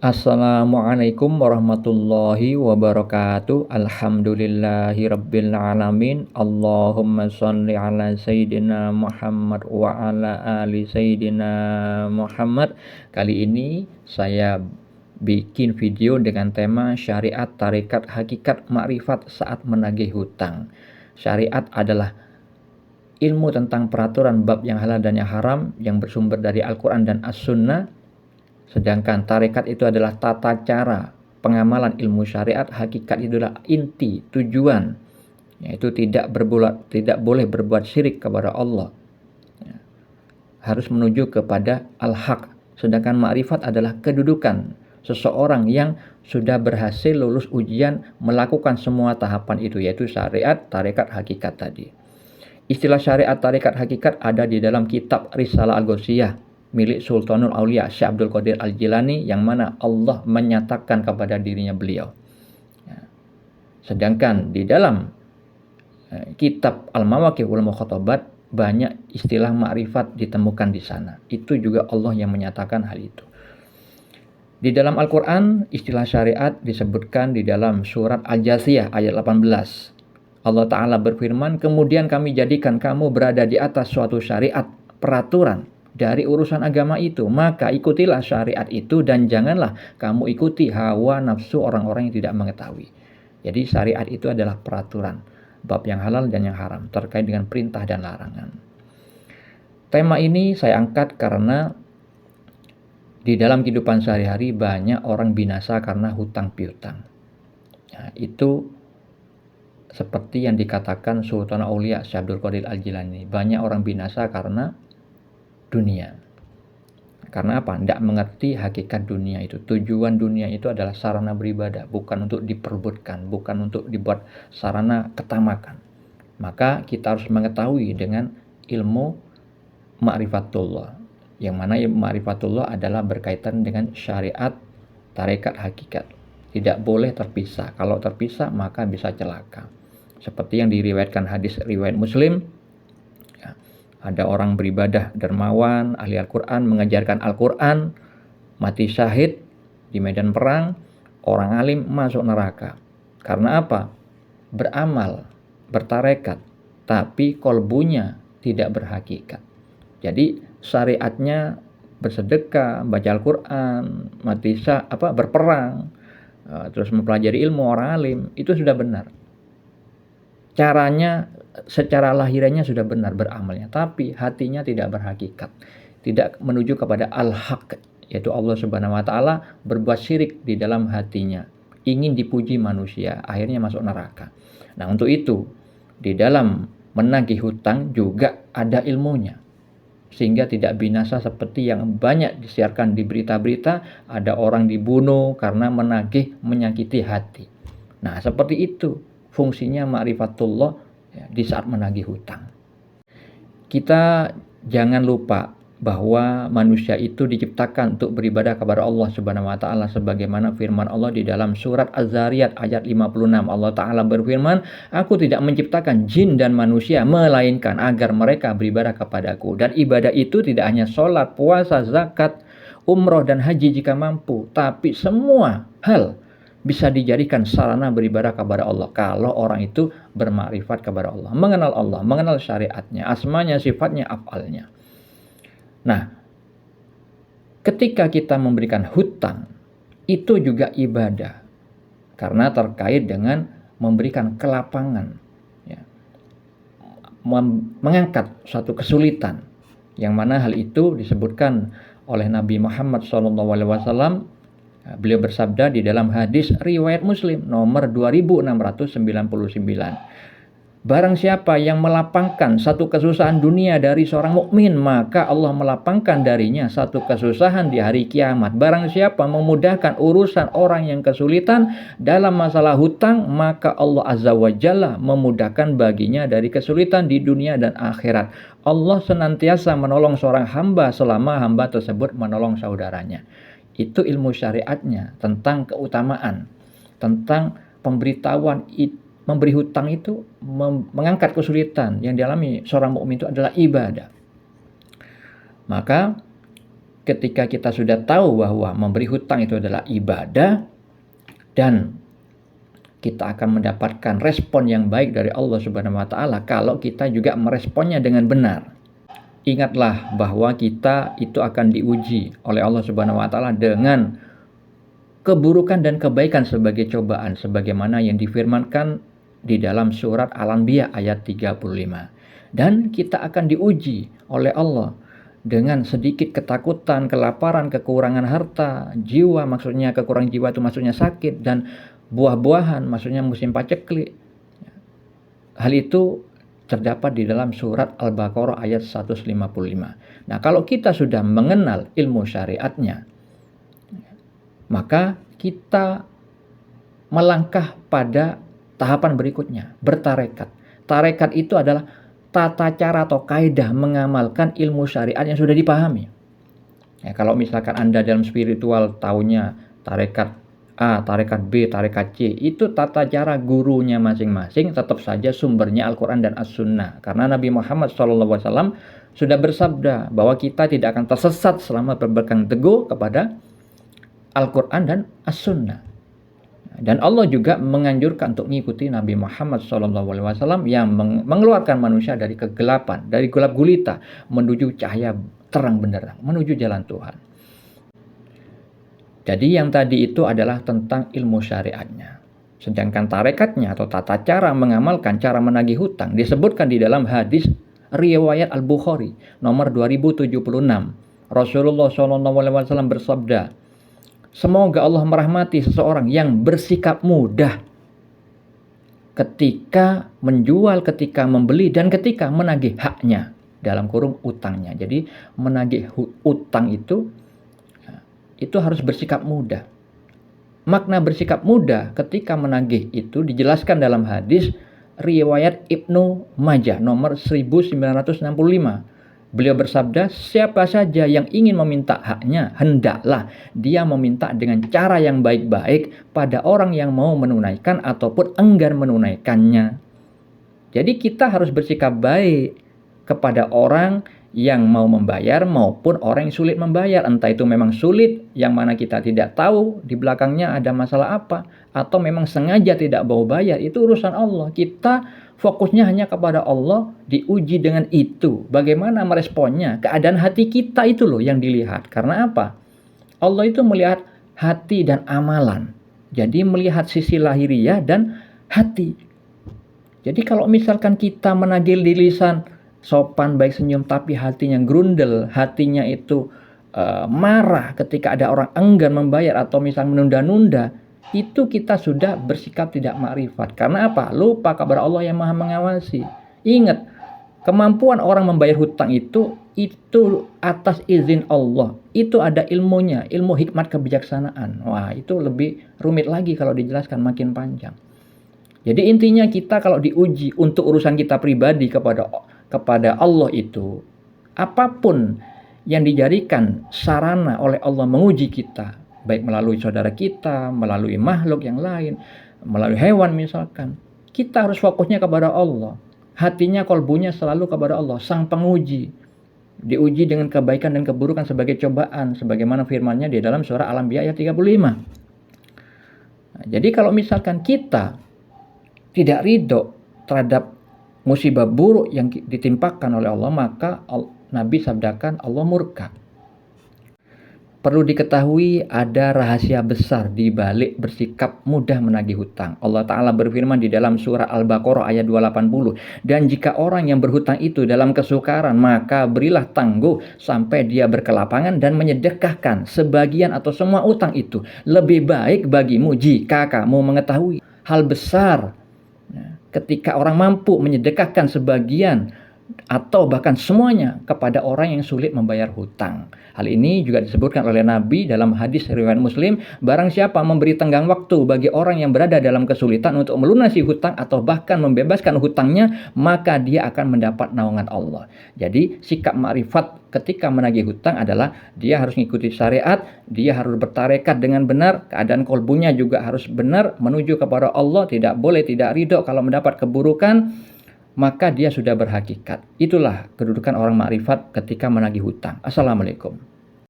Assalamualaikum warahmatullahi wabarakatuh. Alhamdulillahirabbil alamin. Allahumma shalli ala sayyidina Muhammad wa ala ali sayyidina Muhammad. Kali ini saya bikin video dengan tema syariat, tarekat, hakikat, makrifat saat menagih hutang. Syariat adalah ilmu tentang peraturan bab yang halal dan yang haram yang bersumber dari Al-Quran dan As-Sunnah. Sedangkan tarekat itu adalah tata cara pengamalan ilmu syariat. Hakikat itu adalah inti, tujuan, yaitu tidak boleh berbuat syirik kepada Allah, harus menuju kepada al-haq. Sedangkan ma'rifat adalah kedudukan seseorang yang sudah berhasil lulus ujian melakukan semua tahapan itu, yaitu syariat, tarekat, hakikat tadi. Istilah syariat, tarekat, hakikat ada di dalam kitab Risalah Al-Ghausiyah milik Sultanul Aulia Syekh Abdul Qadir Al-Jilani, yang mana Allah menyatakan kepada dirinya beliau. Sedangkan di dalam kitab Al-Mawaqif wal Mukhatabat banyak istilah makrifat ditemukan di sana. Itu juga Allah yang menyatakan hal itu. Di dalam Al-Quran, istilah syariat disebutkan di dalam surat Al-Jasiyah ayat 18. Allah Ta'ala berfirman, "Kemudian kami jadikan kamu berada di atas suatu syariat, peraturan dari urusan agama itu, maka ikutilah syariat itu dan janganlah kamu ikuti hawa nafsu orang-orang yang tidak mengetahui." Jadi syariat itu adalah peraturan bab yang halal dan yang haram terkait dengan perintah dan larangan. Tema ini saya angkat karena di dalam kehidupan sehari-hari banyak orang binasa karena hutang piutang. Itu seperti yang dikatakan Sultan Aulia Syekh Abdul Qadir Al-Jilani, banyak orang binasa karena dunia. Karena apa? Tidak mengerti hakikat dunia itu. Tujuan dunia itu adalah sarana beribadah, bukan untuk diperbutkan, bukan untuk dibuat sarana ketamakan. Maka kita harus mengetahui dengan ilmu ma'rifatullah, yang mana ilmu ma'rifatullah adalah berkaitan dengan syariat, tarekat, hakikat. Tidak boleh terpisah. Kalau terpisah maka bisa celaka. Seperti yang diriwayatkan hadis riwayat Muslim, ada orang beribadah dermawan, ahli Al-Quran, mengajarkan Al-Quran, mati syahid di medan perang, orang alim masuk neraka. Karena apa? Beramal, bertarekat, tapi kolbunya tidak berhakikat. Jadi syariatnya bersedekah, baca Al-Quran, berperang, terus mempelajari ilmu orang alim, itu sudah benar. Caranya secara lahiriahnya sudah benar beramalnya, tapi hatinya tidak berhakikat, tidak menuju kepada al-haq, yaitu Allah Subhanahu wa Ta'ala, berbuat syirik di dalam hatinya, ingin dipuji manusia, akhirnya masuk neraka. Nah, untuk itu di dalam menagih hutang juga ada ilmunya, sehingga tidak binasa seperti yang banyak disiarkan di berita-berita, ada orang dibunuh karena menagih, menyakiti hati. Nah, seperti itu fungsinya ma'rifatullah di saat menagih hutang. Kita jangan lupa bahwa manusia itu diciptakan untuk beribadah kepada Allah Subhanahu wa Ta'ala, sebagaimana firman Allah di dalam surat Az-Zariyat ayat 56. Allah Ta'ala berfirman, "Aku tidak menciptakan jin dan manusia melainkan agar mereka beribadah kepadaku." Dan ibadah itu tidak hanya sholat, puasa, zakat, umroh, dan haji jika mampu, tapi semua hal bisa dijadikan sarana beribadah kepada Allah kalau orang itu bermakrifat kepada Allah, mengenal syariatnya, asmanya, sifatnya, af'alnya. Nah, ketika kita memberikan hutang, itu juga ibadah, karena terkait dengan memberikan kelapangan, mengangkat suatu kesulitan, yang mana hal itu disebutkan oleh Nabi Muhammad SAW. Beliau bersabda di dalam hadis riwayat Muslim nomor 2699, "Barang siapa yang melapangkan satu kesusahan dunia dari seorang mukmin, maka Allah melapangkan darinya satu kesusahan di hari kiamat. Barang siapa memudahkan urusan orang yang kesulitan dalam masalah hutang, maka Allah Azza wa Jalla memudahkan baginya dari kesulitan di dunia dan akhirat." Allah senantiasa menolong seorang hamba selama hamba tersebut menolong saudaranya. Itu ilmu syariatnya tentang keutamaan, tentang pemberitahuan memberi hutang itu mengangkat kesulitan yang dialami seorang mukmin itu adalah ibadah. Maka ketika kita sudah tahu bahwa memberi hutang itu adalah ibadah dan kita akan mendapatkan respon yang baik dari Allah Subhanahu wa taala kalau kita juga meresponnya dengan benar. Ingatlah bahwa kita itu akan diuji oleh Allah Subhanahu wa taala dengan keburukan dan kebaikan sebagai cobaan sebagaimana yang difirmankan di dalam surat Al-Anbiya ayat 35. Dan kita akan diuji oleh Allah dengan sedikit ketakutan, kelaparan, kekurangan harta, jiwa, maksudnya kekurangan jiwa itu maksudnya sakit, dan buah-buahan maksudnya musim paceklik. Hal itu terdapat di dalam surat Al-Baqarah ayat 155. Nah, kalau kita sudah mengenal ilmu syariatnya, maka kita melangkah pada tahapan berikutnya, bertarekat. Tarekat itu adalah tata cara atau kaidah mengamalkan ilmu syariat yang sudah dipahami. Ya, kalau misalkan Anda dalam spiritual taunya tarekat A, tarekat B, tarekat C, itu tata cara gurunya masing-masing, tetap saja sumbernya Al-Quran dan As-Sunnah. Karena Nabi Muhammad SAW sudah bersabda bahwa kita tidak akan tersesat selama berpegang teguh kepada Al-Quran dan As-Sunnah. Dan Allah juga menganjurkan untuk mengikuti Nabi Muhammad SAW yang mengeluarkan manusia dari kegelapan, dari gelap gulita, menuju cahaya terang benderang, menuju jalan Tuhan. Jadi yang tadi itu adalah tentang ilmu syariatnya. Sedangkan tarekatnya atau tata cara mengamalkan cara menagih hutang disebutkan di dalam hadis riwayat Al-Bukhari nomor 2076. Rasulullah SAW bersabda, semoga Allah merahmati seseorang yang bersikap mudah ketika menjual, ketika membeli, dan ketika menagih haknya, dalam kurung utangnya. Jadi menagih utang itu harus bersikap mudah. Makna bersikap mudah ketika menagih itu dijelaskan dalam hadis riwayat Ibnu Majah nomor 1965. Beliau bersabda, siapa saja yang ingin meminta haknya, hendaklah dia meminta dengan cara yang baik-baik pada orang yang mau menunaikan ataupun enggan menunaikannya. Jadi kita harus bersikap baik kepada orang yang mau membayar maupun orang yang sulit membayar. Entah itu memang sulit, yang mana kita tidak tahu di belakangnya ada masalah apa, atau memang sengaja tidak mau bayar, itu urusan Allah. Kita fokusnya hanya kepada Allah, diuji dengan itu. Bagaimana meresponnya? Keadaan hati kita itu loh yang dilihat. Karena apa? Allah itu melihat hati dan amalan. Jadi melihat sisi lahiriah dan hati. Jadi kalau misalkan kita menagih di lisan sopan, baik, senyum, tapi hatinya grundel, hatinya itu marah ketika ada orang enggan membayar atau misalnya menunda-nunda, itu kita sudah bersikap tidak makrifat. Karena apa? Lupa kepada Allah yang maha mengawasi. Ingat, kemampuan orang membayar hutang itu atas izin Allah. Itu ada ilmunya, ilmu hikmat kebijaksanaan. Wah, itu lebih rumit lagi kalau dijelaskan, makin panjang. Jadi intinya kita kalau diuji untuk urusan kita pribadi kepada Allah itu, apapun yang dijadikan sarana oleh Allah menguji kita, baik melalui saudara kita, melalui makhluk yang lain, melalui hewan misalkan, kita harus fokusnya kepada Allah. Hatinya, kolbunya selalu kepada Allah, sang penguji. Diuji dengan kebaikan dan keburukan sebagai cobaan, sebagaimana firman-Nya di dalam surah Al-Anbiya ayat 35. Nah, jadi kalau misalkan kita tidak ridho terhadap musibah buruk yang ditimpakan oleh Allah, maka Nabi sabdakan Allah murka. Perlu diketahui ada rahasia besar di balik bersikap mudah menagih hutang. Allah Ta'ala berfirman di dalam surah Al-Baqarah ayat 280. Dan jika orang yang berhutang itu dalam kesukaran, maka berilah tangguh sampai dia berkelapangan dan menyedekahkan sebagian atau semua utang itu. Lebih baik bagimu jika kamu mengetahui hal besar. Ketika orang mampu menyedekahkan sebagian atau bahkan semuanya kepada orang yang sulit membayar hutang. Hal ini juga disebutkan oleh Nabi dalam hadis riwayat Muslim, barang siapa memberi tenggang waktu bagi orang yang berada dalam kesulitan untuk melunasi hutang atau bahkan membebaskan hutangnya, maka dia akan mendapat naungan Allah. Jadi sikap makrifat ketika menagih hutang adalah dia harus mengikuti syariat, dia harus bertarekat dengan benar, keadaan kolbunya juga harus benar menuju kepada Allah, tidak boleh tidak ridho kalau mendapat keburukan, maka dia sudah berhakikat. Itulah kedudukan orang makrifat ketika menagih hutang. Assalamualaikum.